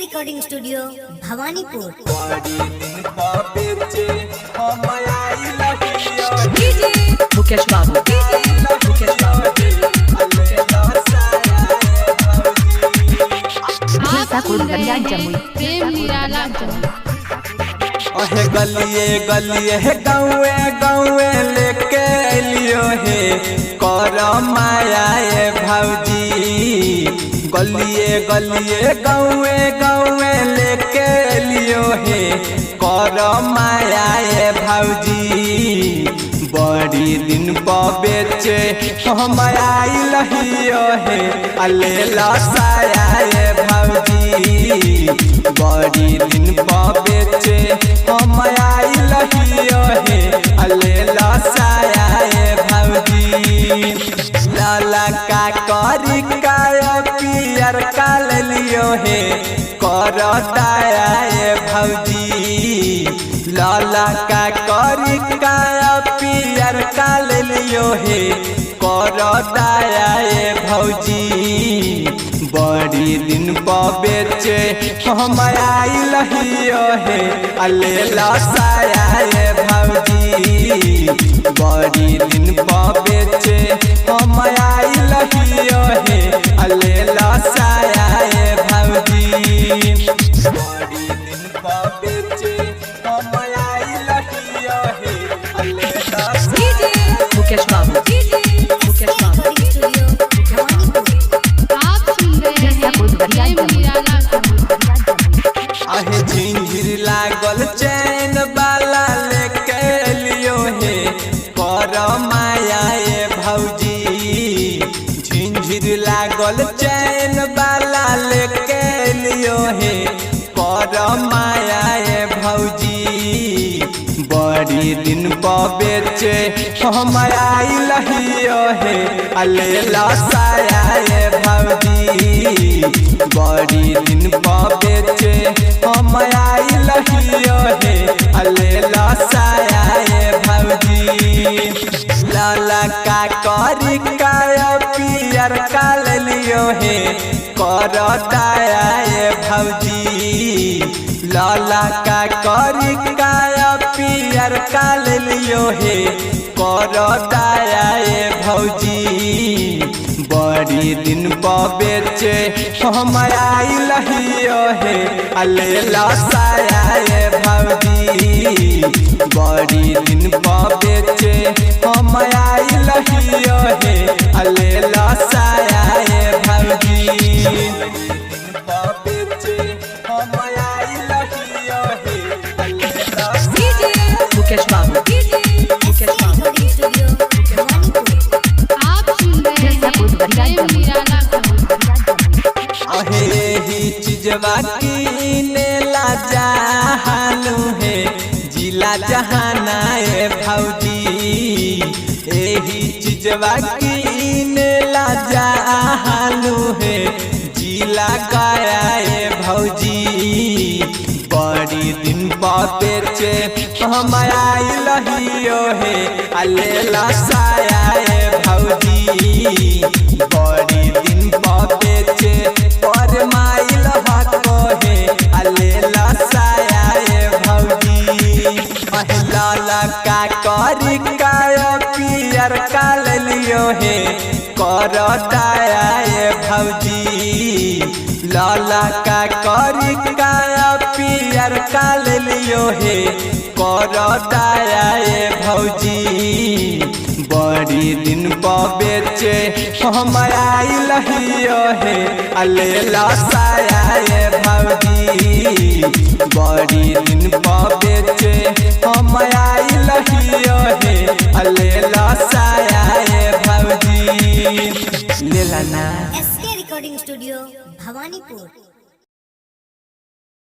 Recording studio Bhawanipur. Mukesh बाबू अहे गलिए गलिए गाँवे गाँवे लेके लियो हे कर माया भौजी। गलिए गलिए गाँवे गाँवे लेके लियो हे कर माया भौजी। बड़ी दिन पर बेचे हम आइल हियो हे अले लसाया भौजी। बड़ी दिन पर बेचे हम आइल हियो हे अले लसाया भौजी। लाला का करी का पियर का लियो हे कर दाया भौजी। लाला का करी का पियर का लियो हे कर दाया भौजी। बड़ी दिन पर बेचे हम आइल हियो हे अले लसाया भौजी। बड़ी दिन पर बेचे हम आइल हियो हे अले लसाया भौजी। बड़ी दिन पर बेचे हम आइल हियो हे अले लसाया। मुकेश बाबू आहे झिंझिर लागल चैन बाला लेके लियो हे कर माया भौजी। झिंझिर लागल चैन बाला लेके लियो हे कर माया भौजी। बड़ी दिन पर बेचे हम आइल हियो हे अले लसाया भौजी। बड़ी दिन पर बेचे हम आइल हियो हे अले लसाया भौजी। लाला का करी का पियर का लियो हे कर दाया भौजी। लाला का करी का पियर का लियो हे कर दाया भौजी। बड़ी दिन पर बेचे हम आइल हियो हे अले लसाया भौजी। बड़ी दिन पर बेचे हम आइल हियो हे अले लसाया भौजी। मुकेश बाबू अहे ही चीजवा कीने ला जहानू है जिला जहाना भौजी। एही चीजवा कीने ला जहानू है जिला गया भौजी। बड़ी दिन पर बेचे हम आइल हियो हे अले लसाया भौजी। बड़ी दिन पर बेचे पर माइल हको हे अले लसाया भौजी। लाला का करी का पियर का लियो हे कर दाया भौजी। लाला का करी का पियर का लियो हे कर दाया भौजी। बड़ी दिन पर बेचे हम आइल हियो हे अले लसाया भौजी। बड़ी दिन पर बेचे हम आइल हियो हे अले लसाया भौजी। लेला ना रिकॉर्डिंग स्टूडियो भवानीपुर।